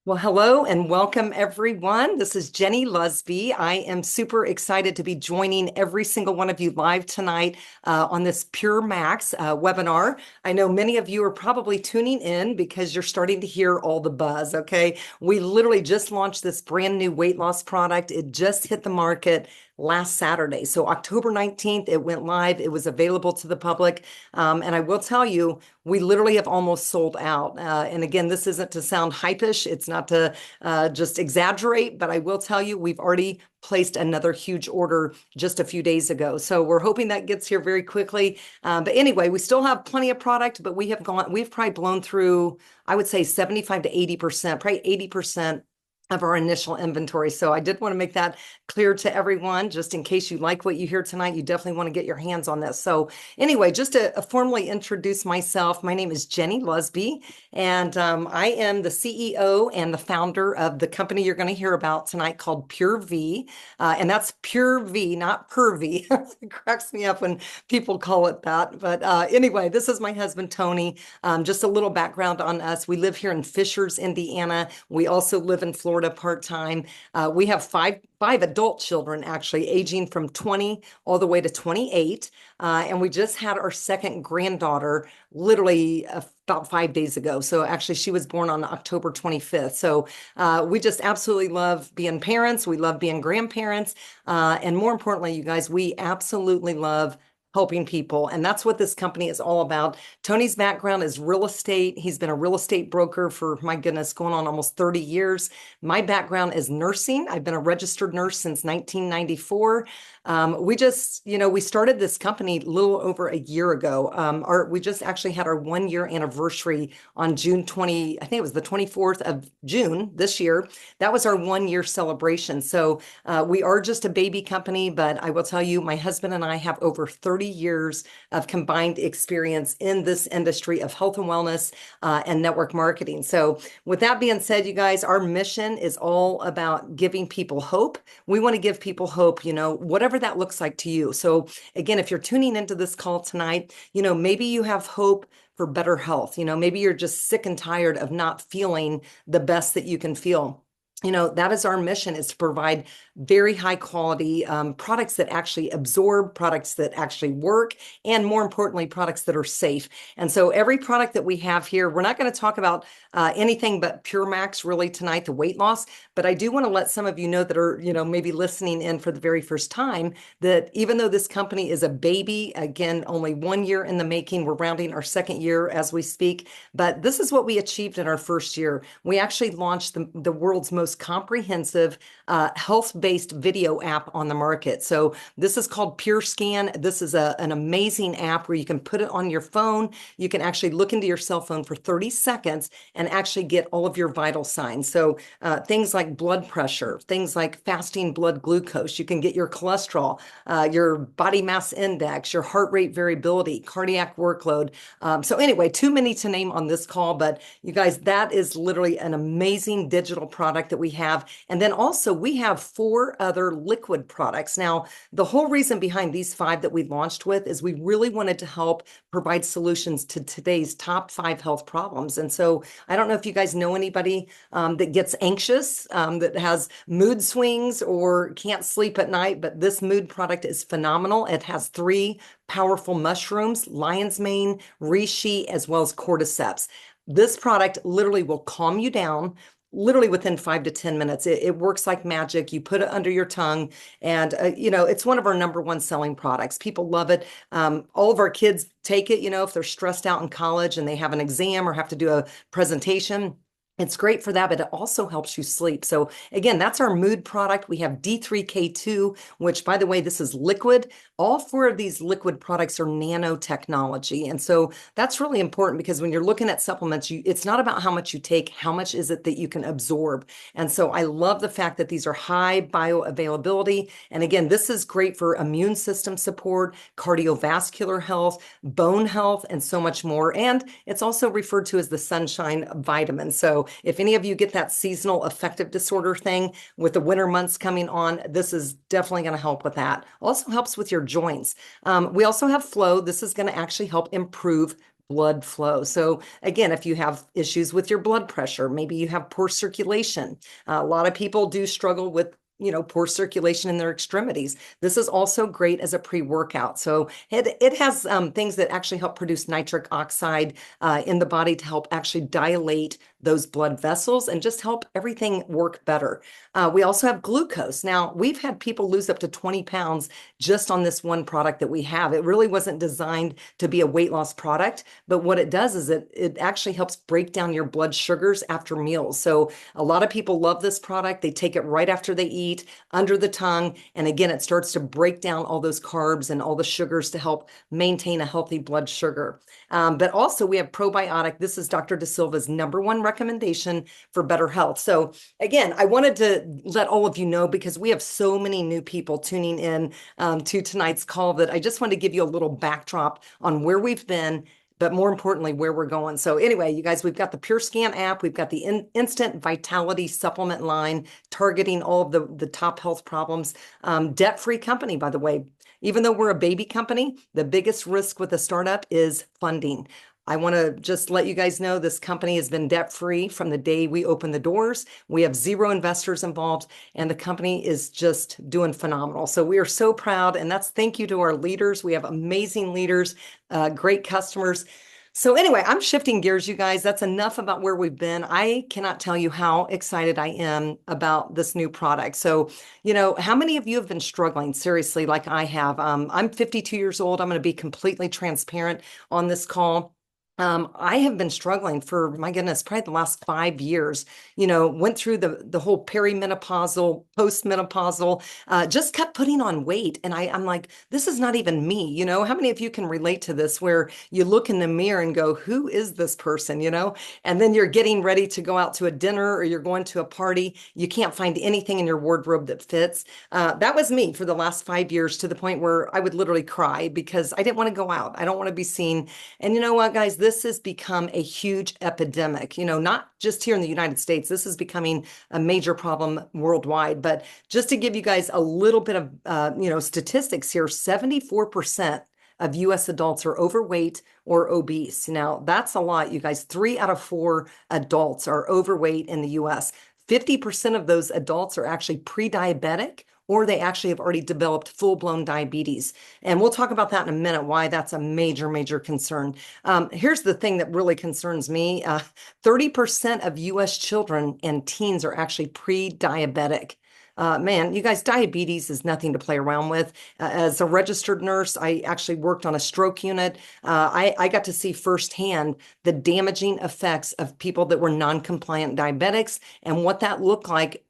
Well, hello and welcome everyone. This is Jenny Lusby. I am super excited to be joining every single one of you live tonight on this Pūr-Max webinar. I know many of you are probably tuning in because you're starting to hear all the buzz, okay? We literally just launched this brand new weight loss product. It just hit the market last Saturday. So October 19th, it went live. It was available to the public. And I will tell you, we literally have almost sold out. And again, this isn't to sound hypish. It's not to just exaggerate, but I will tell you, we've already placed another huge order just a few days ago. So we're hoping that gets here very quickly. But anyway, we still have plenty of product, but we've probably blown through, I would say 75 to 80%, probably 80% of our initial inventory. So I did want to make that clear to everyone, just in case you like what you hear tonight, you definitely want to get your hands on this. So anyway, just to formally introduce myself, my name is Jenny Lusby, and I am the CEO and the founder of the company you're going to hear about tonight called Pūr-V. And that's Pūr-V, not Purvy. It cracks me up when people call it that. But anyway, this is my husband, Tony. Just a little background on us. We live here in Fishers, Indiana. We also live in Florida part-time. We have five adult children, actually, aging from 20 all the way to 28. And we just had our second granddaughter literally about 5 days ago. So actually, she was born on October 25th. So we just absolutely love being parents. We love being grandparents. And more importantly, you guys, we absolutely love helping people. And that's what this company is all about. Tony's background is real estate. He's been a real estate broker for, my goodness, going on almost 30 years. My background is nursing. I've been a registered nurse since 1994. We started this company a little over a year ago. We just actually had our 1 year anniversary on June 20, I think it was the 24th of June this year. That was our 1 year celebration. So we are just a baby company, but I will tell you, my husband and I have over 30 years of combined experience in this industry of health and wellness and network marketing. So with that being said, you guys, our mission is all about giving people hope. We want to give people hope, whatever that looks like to you. So again, if you're tuning into this call tonight, maybe you have hope for better health. Maybe you're just sick and tired of not feeling the best that you can feel. That is our mission, is to provide very high quality products that actually absorb, products that actually work, and more importantly, products that are safe. And so every product that we have here, we're not going to talk about anything but Pūr-Max really tonight, the weight loss, but I do want to let some of you know that are, maybe listening in for the very first time, that even though this company is a baby, again, only 1 year in the making, we're rounding our second year as we speak, but this is what we achieved in our first year. We actually launched the world's most comprehensive health-based video app on the market. So this is called PureScan. This is an amazing app where you can put it on your phone. You can actually look into your cell phone for 30 seconds and actually get all of your vital signs. So things like blood pressure, things like fasting blood glucose. You can get your cholesterol, your body mass index, your heart rate variability, cardiac workload. So anyway, too many to name on this call, but you guys, that is literally an amazing digital product that we have. And then also we have 4 other liquid products. Now, the whole reason behind these 5 that we launched with is we really wanted to help provide solutions to today's top 5 health problems. And so I don't know if you guys know anybody that gets anxious, that has mood swings or can't sleep at night, but this mood product is phenomenal. It has 3 powerful mushrooms, lion's mane, reishi, as well as cordyceps. This product literally will calm you down literally within 5 to 10 minutes. It works like magic. You put it under your tongue and, it's one of our #1 selling products. People love it. All of our kids take it, if they're stressed out in college and they have an exam or have to do a presentation. It's great for that, but it also helps you sleep. So again, that's our mood product. We have D3K2, which, by the way, this is liquid. All 4 of these liquid products are nanotechnology. And so that's really important because when you're looking at supplements, it's not about how much you take, how much is it that you can absorb. And so I love the fact that these are high bioavailability. And again, this is great for immune system support, cardiovascular health, bone health, and so much more. And it's also referred to as the sunshine vitamin. So if any of you get that seasonal affective disorder thing with the winter months coming on, this is definitely going to help with that. Also helps with your joints. We also have Flow. This is going to actually help improve blood flow. So again, if you have issues with your blood pressure, maybe you have poor circulation. A lot of people do struggle with poor circulation in their extremities. This is also great as a pre-workout. So it has things that actually help produce nitric oxide in the body to help actually dilate those blood vessels and just help everything work better. We also have glucose. Now, we've had people lose up to 20 pounds just on this one product that we have. It really wasn't designed to be a weight loss product, but what it does is it actually helps break down your blood sugars after meals. So a lot of people love this product. They take it right after they eat, under the tongue. And again, it starts to break down all those carbs and all the sugars to help maintain a healthy blood sugar. But also we have probiotic. This is Dr. De Silva's #1 recommendation for better health. So again, I wanted to let all of you know because we have so many new people tuning in to tonight's call that I just wanted to give you a little backdrop on where we've been, but more importantly, where we're going. So anyway, you guys, we've got the PureScan app. We've got the Instant Vitality Supplement line targeting all of the top health problems. Debt-free company, by the way. Even though we're a baby company, the biggest risk with a startup is funding. I want to just let you guys know this company has been debt-free from the day we opened the doors. We have 0 investors involved, and the company is just doing phenomenal. So we are so proud, and that's thank you to our leaders. We have amazing leaders, great customers. So anyway, I'm shifting gears, you guys. That's enough about where we've been. I cannot tell you how excited I am about this new product. So, how many of you have been struggling seriously like I have? I'm 52 years old. I'm going to be completely transparent on this call. I have been struggling for, my goodness, probably the last 5 years, went through the whole perimenopausal, postmenopausal, just kept putting on weight. And I'm like, this is not even me. How many of you can relate to this where you look in the mirror and go, who is this person, And then you're getting ready to go out to a dinner or you're going to a party. You can't find anything in your wardrobe that fits. That was me for the last 5 years to the point where I would literally cry because I didn't want to go out. I don't want to be seen. And you know what, guys? This has become a huge epidemic, not just here in the United States. This is becoming a major problem worldwide. But just to give you guys a little bit of, statistics here, 74% of US adults are overweight or obese. Now, that's a lot, you guys. 3 out of 4 adults are overweight in the US. 50% of those adults are actually pre-diabetic, or they actually have already developed full-blown diabetes. And we'll talk about that in a minute, why that's a major, major concern. Here's the thing that really concerns me. 30% of US children and teens are actually pre-diabetic. Man, you guys, diabetes is nothing to play around with. As a registered nurse, I actually worked on a stroke unit. I got to see firsthand the damaging effects of people that were non-compliant diabetics and what that looked like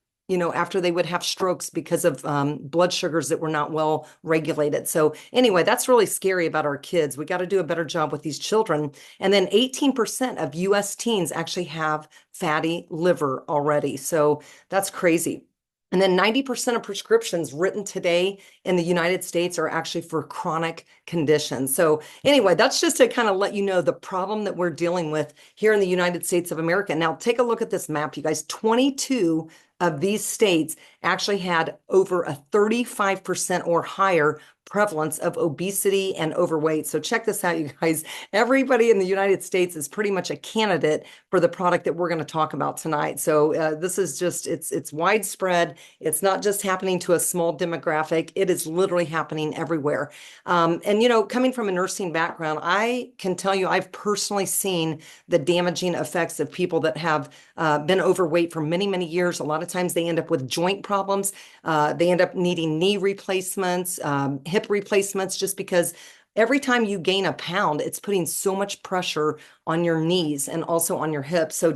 after they would have strokes because of blood sugars that were not well regulated. So anyway, that's really scary about our kids. We got to do a better job with these children. And then 18% of US teens actually have fatty liver already. So that's crazy. And then 90% of prescriptions written today in the United States are actually for chronic conditions. So anyway, that's just to kind of let you know the problem that we're dealing with here in the United States of America. Now, take a look at this map, you guys. 22 of these states actually had over a 35% or higher prevalence of obesity and overweight. So check this out, you guys. Everybody in the United States is pretty much a candidate for the product that we're going to talk about tonight. So this is just, it's widespread. It's not just happening to a small demographic. It is literally happening everywhere. And, coming from a nursing background, I can tell you I've personally seen the damaging effects of people that have been overweight for many, many years. A lot of times they end up with joint problems. They end up needing knee replacements, hip replacements, just because every time you gain a pound, it's putting so much pressure on your knees and also on your hips. So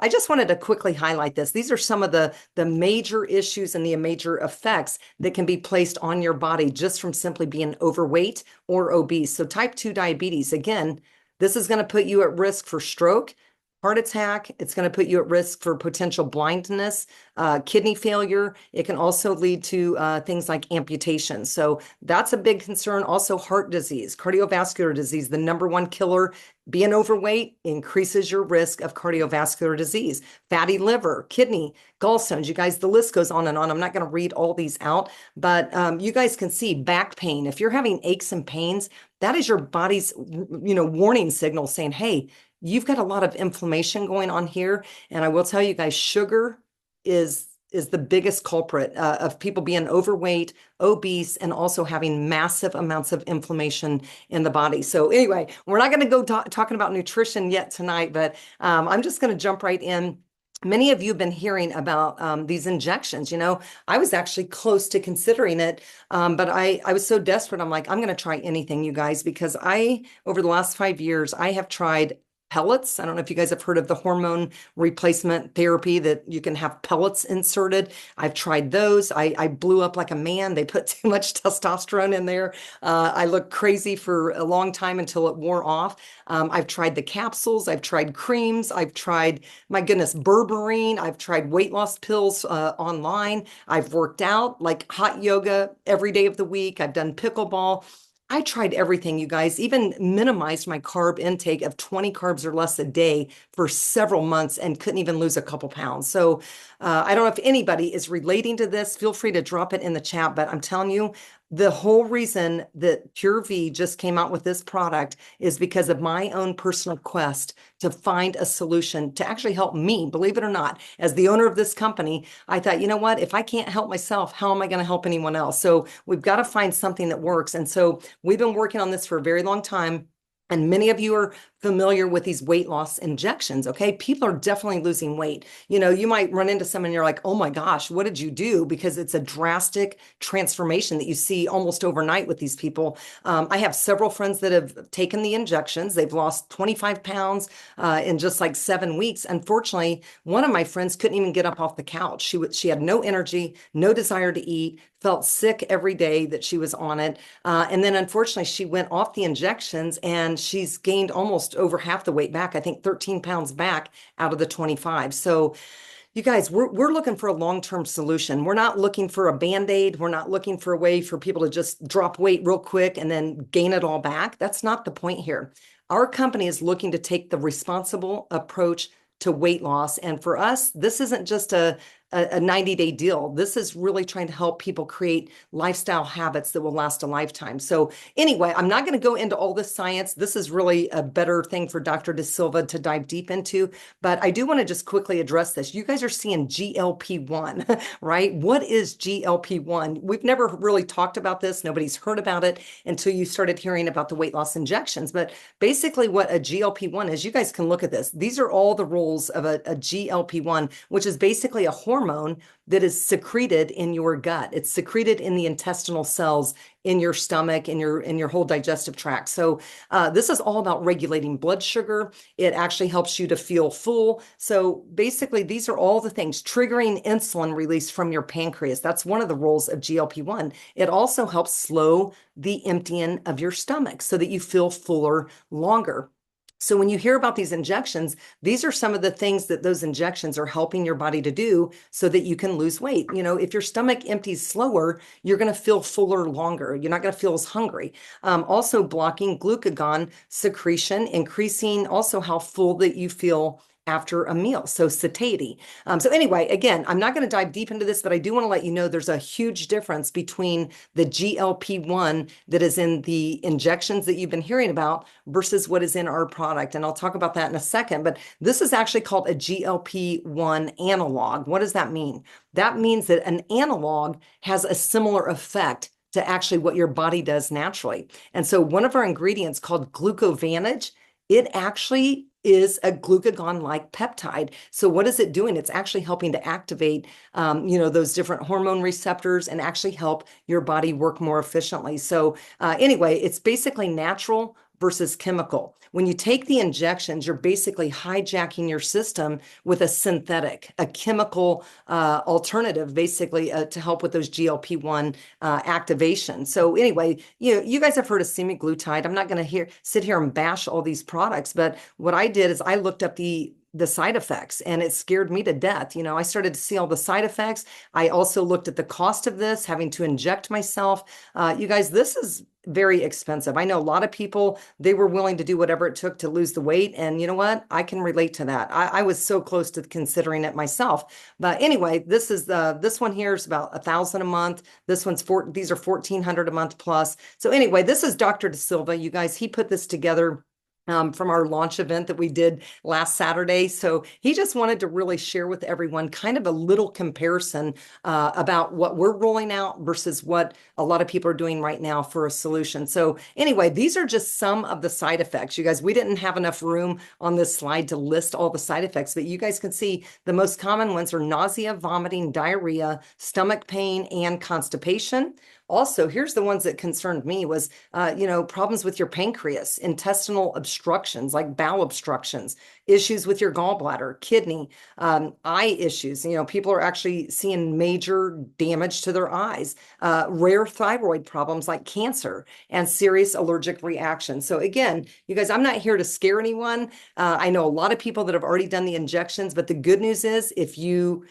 I just wanted to quickly highlight this. These are some of the major issues and the major effects that can be placed on your body just from simply being overweight or obese. So type 2 diabetes, again, this is going to put you at risk for stroke, heart attack. It's going to put you at risk for potential blindness, kidney failure. It can also lead to things like amputation. So that's a big concern. Also, heart disease, cardiovascular disease, the number one killer. Being overweight increases your risk of cardiovascular disease, fatty liver, kidney, gallstones. You guys, the list goes on and on. I'm not going to read all these out, but you guys can see back pain. If you're having aches and pains, that is your body's, warning signal saying, hey, you've got a lot of inflammation going on here. And I will tell you guys, sugar is the biggest culprit of people being overweight, obese, and also having massive amounts of inflammation in the body. So anyway, we're not going to go talking about nutrition yet tonight, but I'm just going to jump right in. Many of you have been hearing about these injections. I was actually close to considering it, but I was so desperate. I'm like, I'm going to try anything, you guys, because over the last 5 years, I have tried pellets. I don't know if you guys have heard of the hormone replacement therapy that you can have pellets inserted. I've tried those. I blew up like a man. They put too much testosterone in there. I looked crazy for a long time until it wore off. I've tried the capsules. I've tried creams. I've tried, my goodness, berberine. I've tried weight loss pills online. I've worked out like hot yoga every day of the week. I've done pickleball. I tried everything, you guys, even minimized my carb intake of 20 carbs or less a day for several months and couldn't even lose a couple pounds. So I don't know if anybody is relating to this. Feel free to drop it in the chat, but I'm telling you, the whole reason that Pure V just came out with this product is because of my own personal quest to find a solution to actually help me, believe it or not. As the owner of this company, I thought, you know what, if I can't help myself, how am I going to help anyone else? So we've got to find something that works. And so we've been working on this for a very long time. And many of you are familiar with these weight loss injections, okay? People are definitely losing weight. You might run into someone and you're like, oh my gosh, what did you do? Because it's a drastic transformation that you see almost overnight with these people. I have several friends that have taken the injections. They've lost 25 pounds in just like 7 weeks. Unfortunately, one of my friends couldn't even get up off the couch. She had no energy, no desire to eat, felt sick every day that she was on it. And then unfortunately, she went off the injections and she's gained almost over half the weight back. I think 13 pounds back out of the 25. So you guys, we're looking for a long-term solution. We're not looking for a Band-Aid. We're not looking for a way for people to just drop weight real quick and then gain it all back. That's not the point here. Our company is looking to take the responsible approach to weight loss. And for us, this isn't just a 90-day deal. This is really trying to help people create lifestyle habits that will last a lifetime. So anyway, I'm not going to go into all this science. This is really a better thing for Dr. De Silva to dive deep into, but I do want to just quickly address this. You guys are seeing GLP-1, right? What is GLP-1? We've never really talked about this. Nobody's heard about it until you started hearing about the weight loss injections. But basically what a GLP-1 is, you guys can look at this. These are all the roles of a GLP-1, which is basically a hormone that is secreted in your gut. It's secreted in the intestinal cells in your stomach, in your whole digestive tract. So this is all about regulating blood sugar. It actually helps you to feel full. So basically, these are all the things triggering insulin release from your pancreas. That's one of the roles of GLP-1. It also helps slow the emptying of your stomach so that you feel fuller longer. So when you hear about these injections, these are some of the things that those injections are helping your body to do so that you can lose weight. If your stomach empties slower, you're going to feel fuller longer. You're not going to feel as hungry. Also blocking glucagon secretion, increasing also how full that you feel after a meal, so satiety. So anyway, again, I'm not going to dive deep into this, but I do want to let you know there's a huge difference between the GLP-1 that is in the injections that you've been hearing about versus what is in our product. And I'll talk about that in a second, but this is actually called a GLP-1 analog. What does that mean? That means that an analog has a similar effect to actually what your body does naturally. And so one of our ingredients called Gluco Vantage, it actually is a glucagon-like peptide. So what is it doing? It's actually helping to activate, those different hormone receptors and actually help your body work more efficiently. So anyway, it's basically natural versus chemical. When you take the injections, you're basically hijacking your system with a synthetic, a chemical alternative, basically to help with those GLP-1 activation. So anyway, you guys have heard of semaglutide. I'm not going to sit here and bash all these products, but what I did is I looked up the the side effects, and it scared me to death. You know, I started to see all the side effects. I also looked at the cost of this, having to inject myself. You guys, this is very expensive. I know a lot of people, they were willing to do whatever it took to lose the weight. And you know what? I can relate to that. I was so close to considering it myself. But anyway, this one here is about 1,000 a month. This one's these are 1,400 a month plus. So anyway, this is Dr. De Silva. You guys, he put this together from our launch event that we did last Saturday. So he just wanted to really share with everyone kind of a little comparison about what we're rolling out versus what a lot of people are doing right now for a solution. So anyway, these are just some of the side effects. You guys, we didn't have enough room on this slide to list all the side effects, but you guys can see the most common ones are nausea, vomiting, diarrhea, stomach pain, and constipation. Also, here's the ones that concerned me was, problems with your pancreas, intestinal obstructions like bowel obstructions, issues with your gallbladder, kidney, eye issues. You know, people are actually seeing major damage to their eyes, rare thyroid problems like cancer, and serious allergic reactions. So again, you guys, I'm not here to scare anyone. I know a lot of people that have already done the injections, but the good news is if you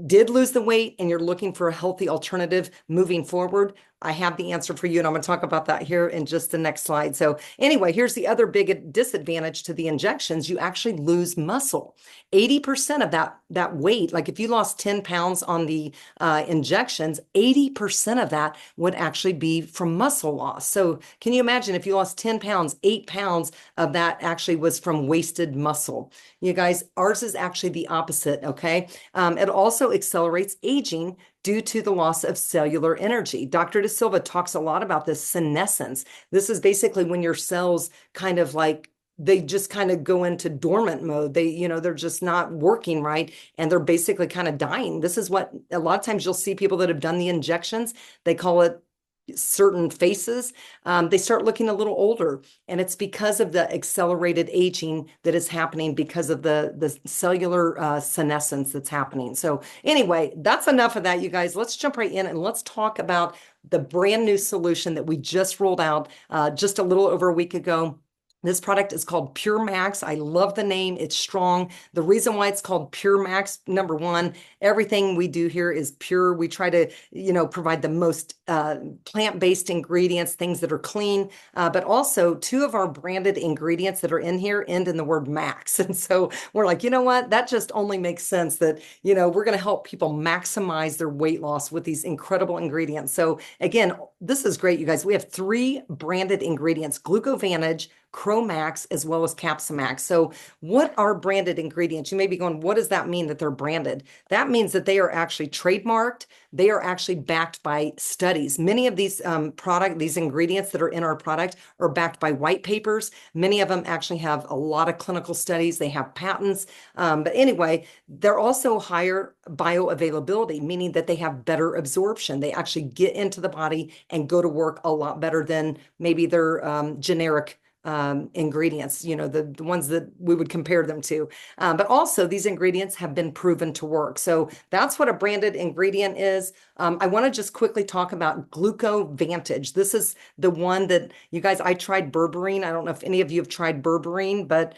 did lose the weight and you're looking for a healthy alternative moving forward, I have the answer for you. And I'm going to talk about that here in just the next slide. So anyway, here's the other big disadvantage to the injections. You actually lose muscle. 80% of that weight, like if you lost 10 pounds on the injections, 80% of that would actually be from muscle loss. So can you imagine if you lost 10 pounds, 8 pounds of that actually was from wasted muscle? You guys, ours is actually the opposite, okay? It also accelerates aging due to the loss of cellular energy. Dr. De Silva talks a lot about this senescence. This is basically when your cells kind of like, they just kind of go into dormant mode. They're just not working right. And they're basically kind of dying. This is what a lot of times you'll see people that have done the injections, they call it certain faces, they start looking a little older, and it's because of the accelerated aging that is happening because of the cellular senescence that's happening. So anyway, that's enough of that, you guys. Let's jump right in and let's talk about the brand new solution that we just rolled out just a little over a week ago. This product is called Pūr-Max. I love the name. It's strong. The reason why it's called Pūr-Max, number one, everything we do here is pure. We try to, provide the most plant-based ingredients, things that are clean, but also 2 of our branded ingredients that are in here end in the word max. And so we're like, you know what? That just only makes sense that, we're going to help people maximize their weight loss with these incredible ingredients. So again, this is great, you guys. We have 3 branded ingredients: Gluco Vantage, Chromax, as well as Capx. So what are branded ingredients? You may be going, what does that mean that they're branded? That means that they are actually trademarked. They are actually backed by studies. Many of these these ingredients that are in our product are backed by white papers. Many of them actually have a lot of clinical studies. They have patents. But anyway, they're also higher bioavailability, meaning that they have better absorption. They actually get into the body and go to work a lot better than maybe their generic ingredients, the ones that we would compare them to. But also these ingredients have been proven to work. So that's what a branded ingredient is. I want to just quickly talk about Gluco Vantage. This is the one that you guys, I tried berberine. I don't know if any of you have tried berberine, but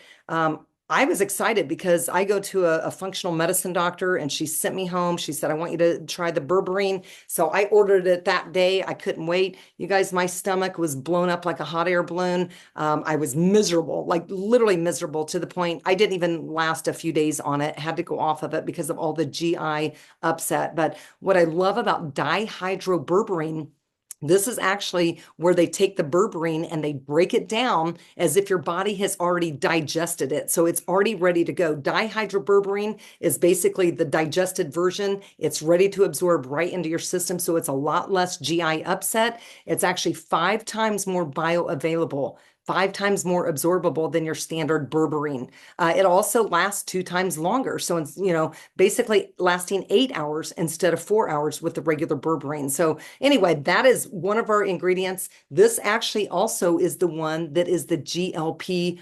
I was excited because I go to a functional medicine doctor and she sent me home. She said, I want you to try the berberine. So I ordered it that day. I couldn't wait. You guys, my stomach was blown up like a hot air balloon. I was miserable, like literally miserable, to the point I didn't even last a few days on it. Had to go off of it because of all the GI upset. But what I love about dihydroberberine, this is actually where they take the berberine and they break it down as if your body has already digested it. So it's already ready to go. Dihydroberberine is basically the digested version. It's ready to absorb right into your system. So it's a lot less GI upset. It's actually 5 times more bioavailable, 5 times more absorbable than your standard berberine. It also lasts 2 times longer. So it's, basically lasting 8 hours instead of 4 hours with the regular berberine. So anyway, that is one of our ingredients. This actually also is the one that is the GLp1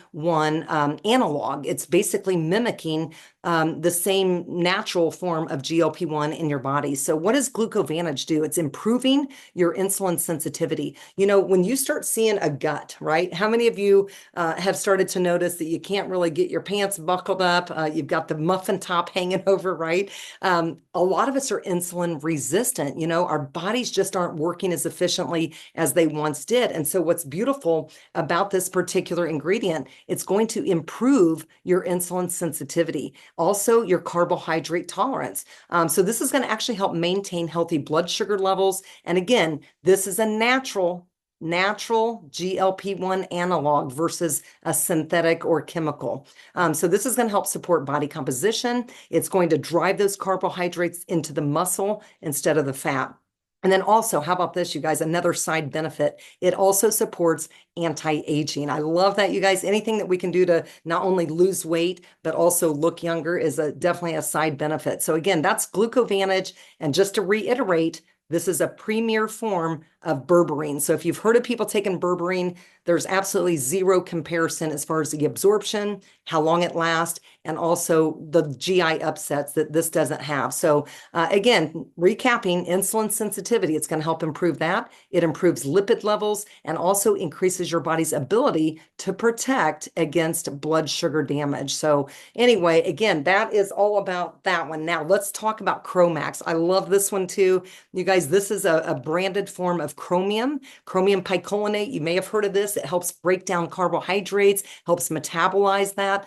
analog. It's basically mimicking the same natural form of GLp1 in your body. So what does Gluco Vantage do? It's improving your insulin sensitivity. When you start seeing a gut, right? How many of you have started to notice that you can't really get your pants buckled up? You've got the muffin top hanging over, right? A lot of us are insulin resistant. Our bodies just aren't working as efficiently as they once did. And so what's beautiful about this particular ingredient, it's going to improve your insulin sensitivity, also your carbohydrate tolerance. So this is going to actually help maintain healthy blood sugar levels. And again, this is a natural GLp-1 analog versus a synthetic or chemical. So this is going to help support body composition. It's going to drive those carbohydrates into the muscle instead of the fat. And then also, how about this, you guys? Another side benefit. It also supports anti-aging. I love that, you guys. Anything that we can do to not only lose weight, but also look younger is definitely a side benefit. So again, that's Gluco Vantage. And just to reiterate, this is a premier form of berberine. So if you've heard of people taking berberine, there's absolutely zero comparison as far as the absorption, how long it lasts, and also the GI upsets that this doesn't have. So again, recapping, insulin sensitivity, it's going to help improve that. It improves lipid levels and also increases your body's ability to protect against blood sugar damage. So anyway, again, that is all about that one. Now let's talk about Chromax. I love this one too. You guys, this is a branded form of chromium picolinate. You may have heard of this. It helps break down carbohydrates, helps metabolize that.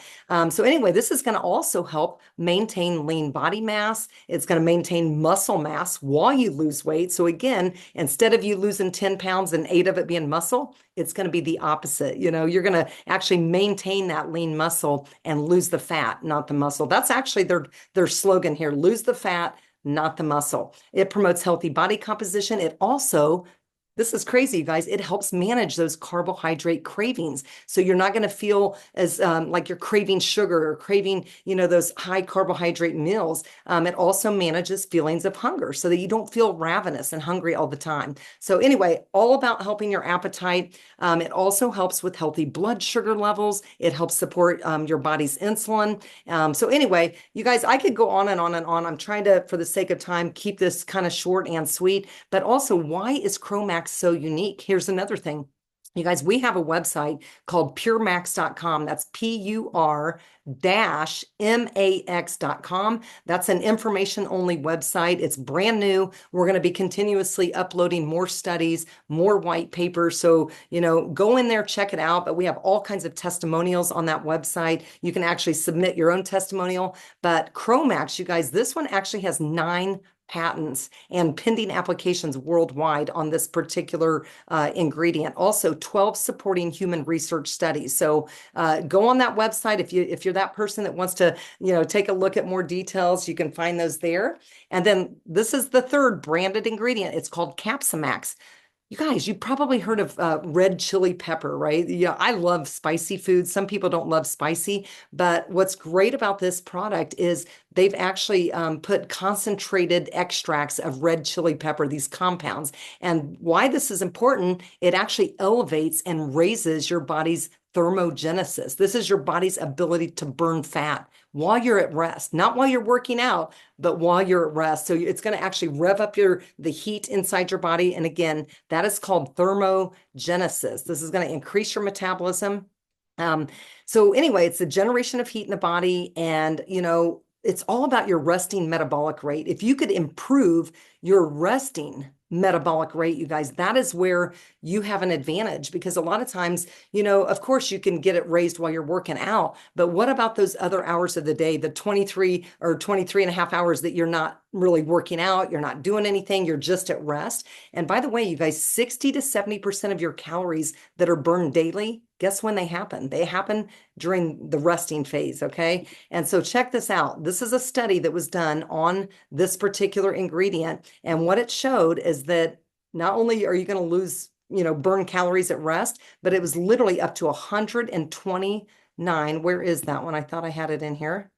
So anyway, this is going to also help maintain lean body mass. It's going to maintain muscle mass while you lose weight. So again, instead of you losing 10 pounds and 8 of it being muscle, it's going to be the opposite. You're going to actually maintain that lean muscle and lose the fat, not the muscle. That's actually their slogan here: lose the fat, not the muscle. It promotes healthy body composition. It also, this is crazy, you guys, it helps manage those carbohydrate cravings. So you're not going to feel as like you're craving sugar or craving, those high carbohydrate meals. It also manages feelings of hunger so that you don't feel ravenous and hungry all the time. So anyway, all about helping your appetite. It also helps with healthy blood sugar levels. It helps support your body's insulin. So anyway, you guys, I could go on and on and on. I'm trying to, for the sake of time, keep this kind of short and sweet, but also, why is Chromax so unique? Here's another thing. You guys, we have a website called Pūr-Max.com. That's Pur-Max.com. That's an information-only website. It's brand new. We're going to be continuously uploading more studies, more white papers. So, go in there, check it out. But we have all kinds of testimonials on that website. You can actually submit your own testimonial. But Chromax, you guys, this one actually has 9 patents and pending applications worldwide on this particular ingredient. Also 12 supporting human research studies. So go on that website. If you're that person that wants to, take a look at more details, you can find those there. And then this is the third branded ingredient. It's called Capx. You guys, you probably heard of red chili pepper, right? Yeah, I love spicy food. Some people don't love spicy, but what's great about this product is they've actually put concentrated extracts of red chili pepper, these compounds. And why this is important, it actually elevates and raises your body's thermogenesis. This is your body's ability to burn fat while you're at rest, not while you're working out, but while you're at rest. So it's going to actually rev up the heat inside your body. And again, that is called thermogenesis. This is going to increase your metabolism. So anyway, it's the generation of heat in the body, and it's all about your resting metabolic rate. If you could improve your resting metabolic rate, you guys, that is where you have an advantage, because a lot of times, of course you can get it raised while you're working out, but what about those other hours of the day, the 23 or 23 and a half hours that you're not really working out, you're not doing anything, you're just at rest? And by the way, you guys, 60 to 70% of your calories that are burned daily, guess when they happen? They happen during the resting phase, okay? And so check this out. This is a study that was done on this particular ingredient, and what it showed is that not only are you going to lose, burn calories at rest, but it was literally up to 129. Where is that one? I thought I had it in here.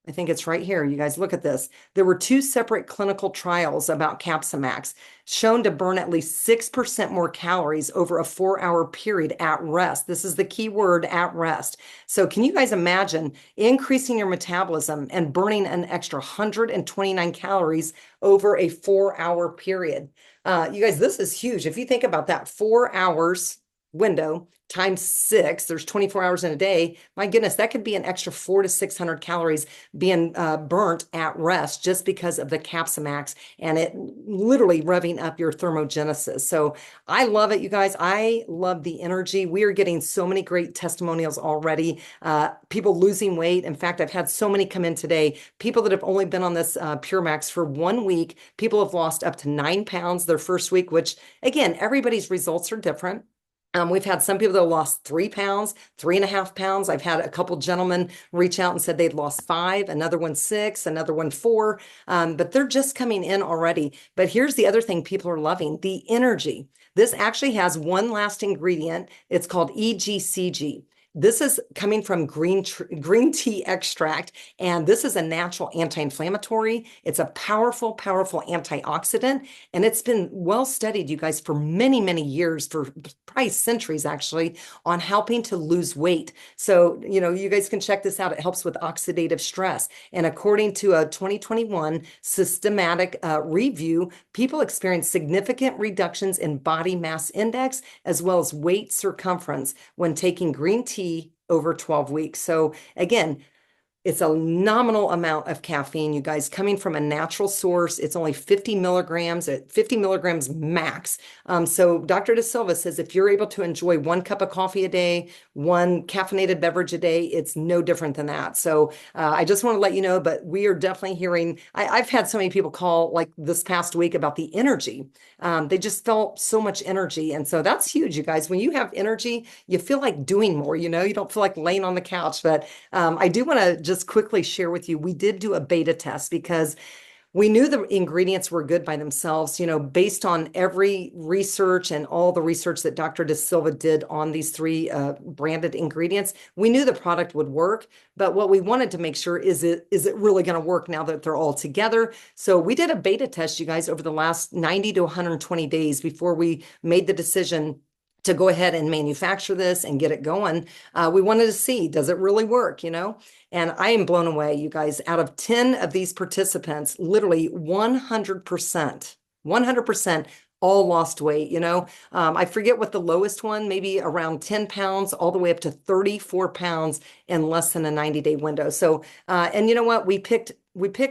I think it's right here. You guys, look at this. There were 2 separate clinical trials about Capx shown to burn at least 6% more calories over a 4-hour period at rest. This is the key word, at rest. So can you guys imagine increasing your metabolism and burning an extra 129 calories over a 4-hour period? You guys, this is huge. If you think about that, 4 hours window times 6, there's 24 hours in a day. My goodness, that could be an extra 400 to 600 calories being burnt at rest just because of the Capsimax and it literally revving up your thermogenesis. So I love it, you guys. I love the energy. We are getting so many great testimonials already. People losing weight. In fact, I've had so many come in today. People that have only been on this Pūr-Max for 1 week. People have lost up to 9 pounds their first week, which again, everybody's results are different. We've had some people that lost 3 pounds, 3.5 pounds. I've had a couple gentlemen reach out and said they'd lost 5, another one 6, another one 4, but they're just coming in already. But here's the other thing people are loving, the energy. This actually has one last ingredient. It's called EGCG. This is coming from green tea extract, and this is a natural anti-inflammatory. It's a powerful, powerful antioxidant, and it's been well studied, you guys, for many, many years, for probably centuries actually, on helping to lose weight. So, you guys can check this out. It helps with oxidative stress. And according to a 2021 systematic review, people experience significant reductions in body mass index as well as weight circumference when taking green tea over 12 weeks. So again, it's a nominal amount of caffeine, you guys, coming from a natural source. It's only 50 milligrams, at 50 milligrams max. So Dr. De Silva says if you're able to enjoy 1 cup of coffee a day, 1 caffeinated beverage a day, it's no different than that. So I just want to let you know, but we are definitely hearing, I've had so many people call like this past week about the energy. They just felt so much energy. And so that's huge, you guys. When you have energy, you feel like doing more, you don't feel like laying on the couch. But I do want to just quickly share with you, we did do a beta test because we knew the ingredients were good by themselves, based on every research and all the research that Dr. De Silva did on these 3 branded ingredients. We knew the product would work, but what we wanted to make sure is it really going to work now that they're all together? So we did a beta test, you guys, over the last 90 to 120 days before we made the decision to go ahead and manufacture this and get it going. We wanted to see, does it really work, And I am blown away, you guys. Out of 10 of these participants, literally 100% all lost weight, I forget what the lowest one, maybe around 10 pounds, all the way up to 34 pounds in less than a 90-day window. So, and you know what? We picked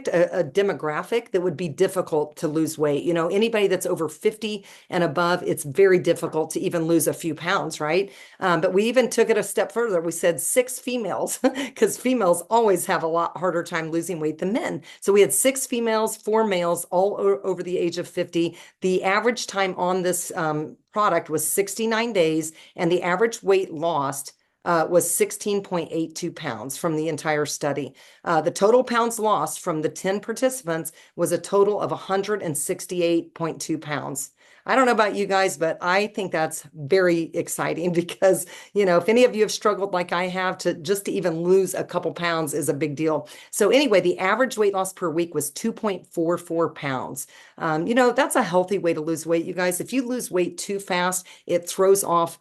a demographic that would be difficult to lose weight. Anybody that's over 50 and above, it's very difficult to even lose a few pounds, right? But we even took it a step further. We said 6 females, because females always have a lot harder time losing weight than men. So we had 6 females, 4 males, all over the age of 50. The average time on this product was 69 days, and the average weight lost was 16.82 pounds from the entire study. The total pounds lost from the 10 participants was a total of 168.2 pounds. I don't know about you guys, but I think that's very exciting because, if any of you have struggled like I have, to even lose a couple pounds is a big deal. So anyway, the average weight loss per week was 2.44 pounds. That's a healthy way to lose weight, you guys. If you lose weight too fast, it throws off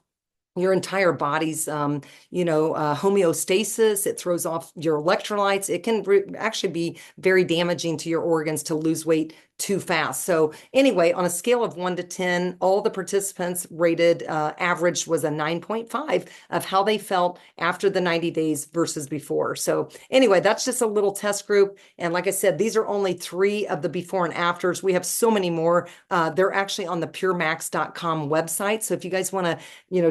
your entire body's, homeostasis. It throws off your electrolytes. It can actually be very damaging to your organs to lose weight too fast. So anyway, on a scale of 1 to 10, all the participants rated average was a 9.5 of how they felt after the 90 days versus before. So anyway, that's just a little test group. And like I said, these are only 3 of the before and afters. We have so many more. They're actually on the Pūr-Max.com website. So if you guys want to,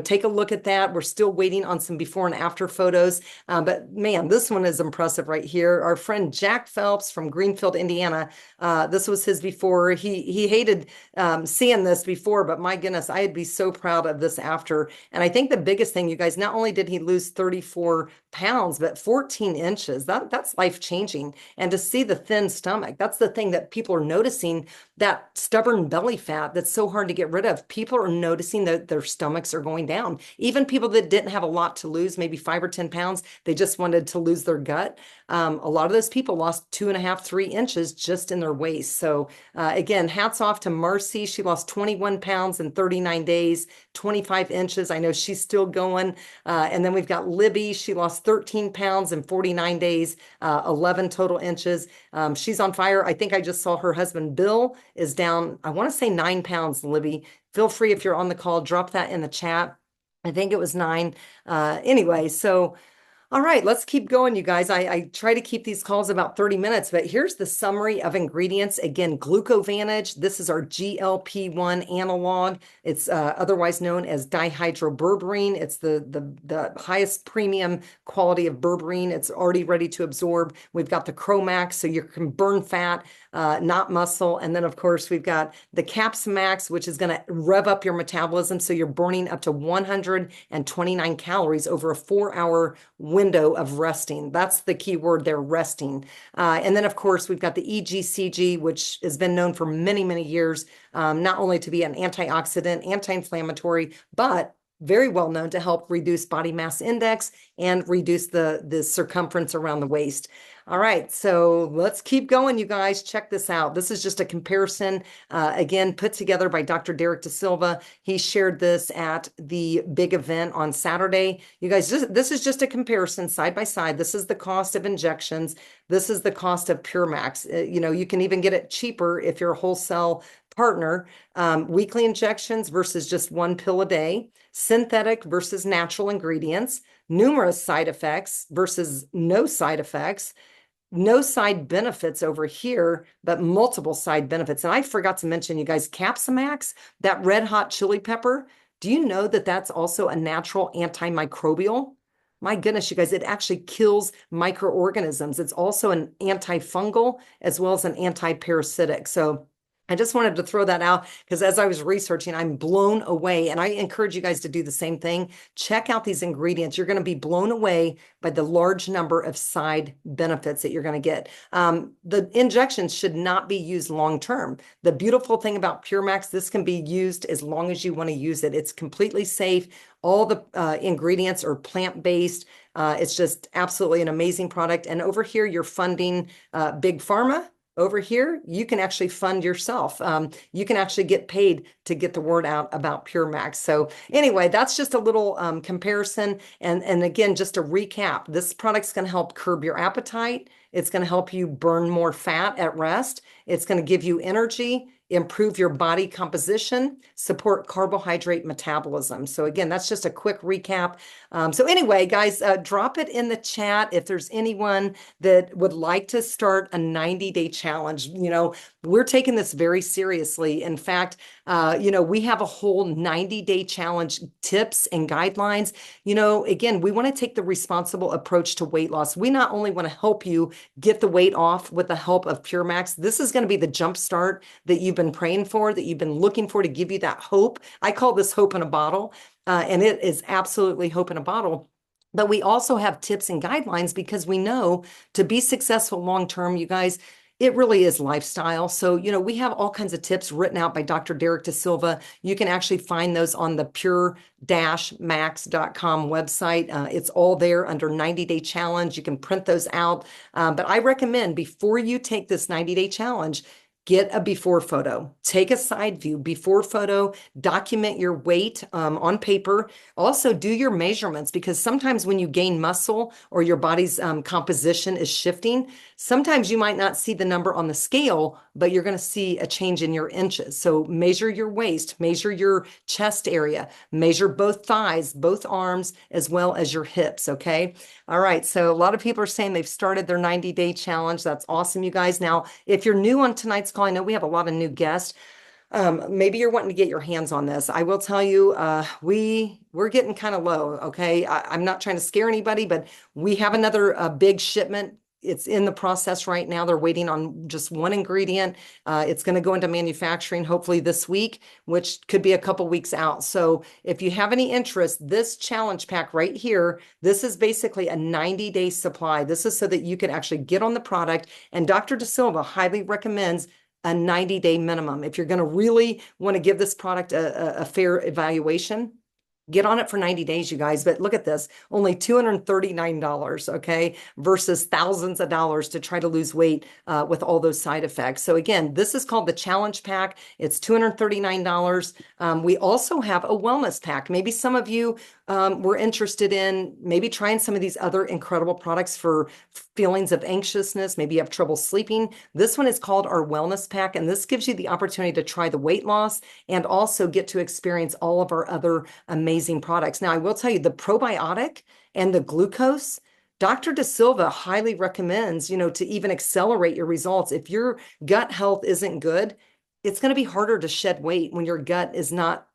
take a look at that, we're still waiting on some before and after photos. But man, this one is impressive right here. Our friend Jack Phelps from Greenfield, Indiana, this was his before. He hated seeing this before, but my goodness, I'd be so proud of this after. And I think the biggest thing, you guys, not only did he lose 34 pounds, but 14 inches. That's life-changing. And to see the thin stomach, that's the thing that people are noticing, that stubborn belly fat that's so hard to get rid of. People are noticing that their stomachs are going down. Even people that didn't have a lot to lose, maybe 5 or 10 pounds, they just wanted to lose their gut. A lot of those people lost 2.5, 3 inches just in their waist. So again, hats off to Marcy. She lost 21 pounds in 39 days, 25 inches. I know she's still going. And then we've got Libby. She lost 13 pounds in 49 days, 11 total inches. She's on fire. I think I just saw her husband, Bill, is down, I want to say 9 pounds, Libby. Feel free, if you're on the call, drop that in the chat. I think it was 9. Anyway, so all right, let's keep going, you guys. I try to keep these calls about 30 minutes, but here's the summary of ingredients. Again, Gluco Vantage. This is our GLp1 analog. It's otherwise known as dihydroberberine. It's the highest premium quality of berberine. It's already ready to absorb. We've got the Chromax, so you can burn fat, not muscle. And then, of course, we've got the Capx, which is going to rev up your metabolism. So you're burning up to 129 calories over a 4-hour window of resting. That's the key word there, resting. And then, of course, we've got the EGCG, which has been known for many, many years, not only to be an antioxidant, anti-inflammatory, but very well known to help reduce body mass index and reduce the circumference around the waist. All right, so let's keep going, you guys. Check this out. This is just a comparison, again, put together by Dr. Derek Da Silva. He shared this at the big event on Saturday. You guys, this is just a comparison side by side. This is the cost of injections. This is the cost of Pūr-Max. You know, you can even get it cheaper if you're a wholesale partner. Weekly injections versus just 1 pill a day, synthetic versus natural ingredients, numerous side effects versus no side effects, no side benefits over here, but multiple side benefits. And I forgot to mention, you guys, Capx, that red hot chili pepper, do you know that that's also a natural antimicrobial? My goodness, you guys, it actually kills microorganisms. It's also an antifungal as well as an antiparasitic. So I just wanted to throw that out because as I was researching, I'm blown away. And I encourage you guys to do the same thing. Check out these ingredients. You're going to be blown away by the large number of side benefits that you're going to get. The injections should not be used long term. The beautiful thing about Pūr-Max, this can be used as long as you want to use it. It's completely safe. All the ingredients are plant-based. It's just absolutely an amazing product. And over here, you're funding Big Pharma. Over here, you can actually fund yourself. You can actually get paid to get the word out about Pūr-Max. So anyway, that's just a little comparison. And again, just to recap, this product's going to help curb your appetite. It's going to help you burn more fat at rest. It's going to give you energy, improve your body composition, support carbohydrate metabolism. So again, that's just a quick recap. So anyway, guys, drop it in the chat if there's anyone that would like to start a 90-day challenge. You know, we're taking this very seriously. In fact, you know, we have a whole 90-day challenge tips and guidelines. You know, again, we want to take the responsible approach to weight loss. We not only want to help you get the weight off with the help of Pūr-Max, this is going to be the jump start that you've been praying for, that you've been looking for to give you that hope. I call this hope in a bottle, and it is absolutely hope in a bottle. But we also have tips and guidelines because we know to be successful long-term, you guys, it really is lifestyle. So, you know, we have all kinds of tips written out by Dr. Derek Da Silva. You can actually find those on the pure-max.com website. It's all there under 90-day challenge. You can print those out. But I recommend before you take this 90-day challenge, get a before photo, take a side view, before photo, document your weight on paper. Also do your measurements because sometimes when you gain muscle or your body's composition is shifting, sometimes you might not see the number on the scale, but you're going to see a change in your inches. So measure your waist, measure your chest area, measure both thighs, both arms, as well as your hips, okay? All right, so a lot of people are saying they've started their 90-day challenge. That's awesome, you guys. Now, if you're new on tonight's call, I know we have a lot of new guests. Maybe you're wanting to get your hands on this. I will tell you, we're getting kind of low, okay? I'm not trying to scare anybody, but we have another big shipment. It's in the process right now. They're waiting on just one ingredient. It's going to go into manufacturing hopefully this week, which could be a couple weeks out. So if you have any interest, this challenge pack right here, this is basically a 90-day supply. This is so that you can actually get on the product. And Dr. Da Silva highly recommends a 90-day minimum. If you're going to really want to give this product a fair evaluation, get on it for 90 days, you guys. But look at this, only $239, okay, versus thousands of dollars to try to lose weight with all those side effects. So again, this is called the Challenge Pack. It's $239. We also have a wellness pack. Maybe some of you were interested in maybe trying some of these other incredible products for feelings of anxiousness, maybe you have trouble sleeping, this one is called our Wellness Pack, and this gives you the opportunity to try the weight loss and also get to experience all of our other amazing products. Now, I will tell you, the probiotic and the glucose, Dr. De Silva highly recommends, to even accelerate your results. If your gut health isn't good, it's going to be harder to shed weight when your gut is not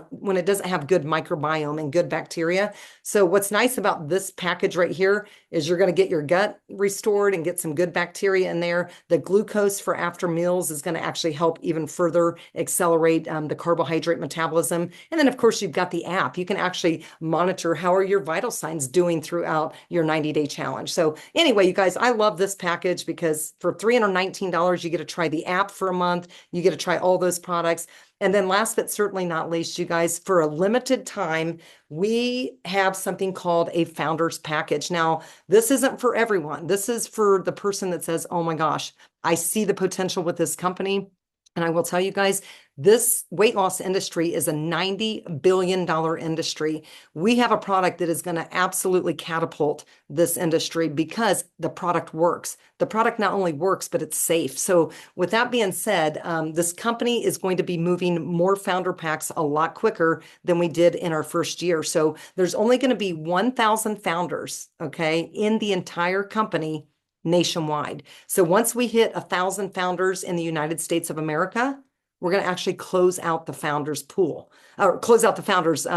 when it doesn't have good microbiome and good bacteria. So what's nice about this package right here is you're going to get your gut restored and get some good bacteria in there. The glucose for after meals is going to actually help even further accelerate the carbohydrate metabolism. And then of course you've got the app. You can actually monitor how are your vital signs doing throughout your 90-day challenge. So anyway, you guys, I love this package because for $319, you get to try the app for a month. You get to try all those products. And then last but certainly not least, you guys, for a limited time, we have something called a founder's package. Now, this isn't for everyone. This is for the person that says, oh my gosh, I see the potential with this company. And I will tell you guys, this weight loss industry is a $90 billion industry. We have a product that is going to absolutely catapult this industry because the product works. The product not only works, but it's safe. So with that being said, this company is going to be moving more founder packs a lot quicker than we did in our first year. So there's only going to be 1,000 founders, okay, in the entire company nationwide. So once we hit 1,000 founders in the United States of America, we're going to actually close out the founders pool, or close out the founders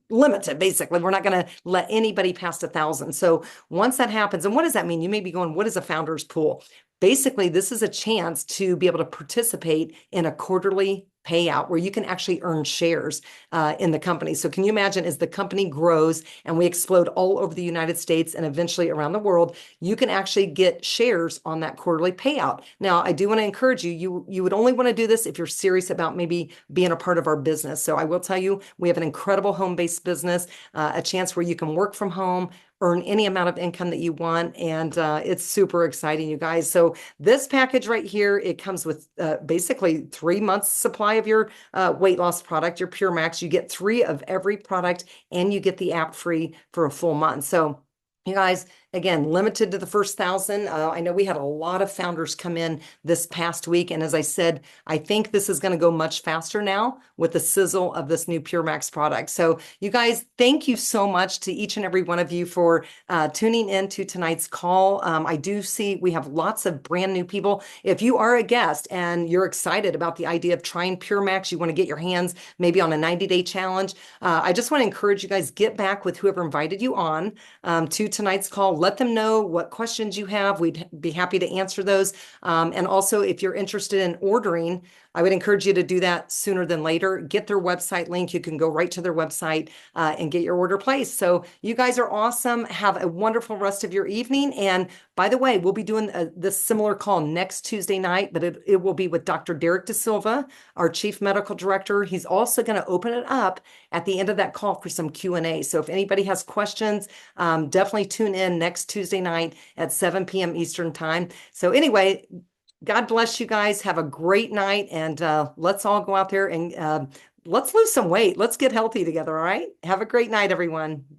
limited, basically. We're not going to let anybody past 1,000. So once that happens, and what does that mean? You may be going, what is a founders pool? Basically, this is a chance to be able to participate in a quarterly payout where you can actually earn shares in the company. So can you imagine as the company grows and we explode all over the United States and eventually around the world, you can actually get shares on that quarterly payout. Now, I do want to encourage you, you would only want to do this if you're serious about maybe being a part of our business. So I will tell you, we have an incredible home-based business, a chance where you can work from home, earn any amount of income that you want. And it's super exciting, you guys. So this package right here, it comes with basically 3 months supply of your weight loss product, your Pūr-Max. You get 3 of every product and you get the app free for a full month. So you guys, again, limited to the first 1,000. I know we had a lot of founders come in this past week. And as I said, I think this is going to go much faster now with the sizzle of this new Pūr-Max product. So you guys, thank you so much to each and every one of you for tuning in to tonight's call. I do see we have lots of brand new people. If you are a guest and you're excited about the idea of trying Pūr-Max, you want to get your hands maybe on a 90-day challenge, I just want to encourage you guys, get back with whoever invited you on to tonight's call. Let them know what questions you have. We'd be happy to answer those. And also, if you're interested in ordering, I would encourage you to do that sooner than later. Get their website link. You can go right to their website and get your order placed. So you guys are awesome. Have a wonderful rest of your evening. And by the way, we'll be doing this similar call next Tuesday night, but it will be with Dr. Derek De Silva, our Chief Medical Director. He's also going to open it up at the end of that call for some Q&A. So if anybody has questions, definitely tune in next Tuesday night at 7 p.m. Eastern Time. So anyway, God bless you guys. Have a great night. And let's all go out there and let's lose some weight. Let's get healthy together. All right. Have a great night, everyone. Bye.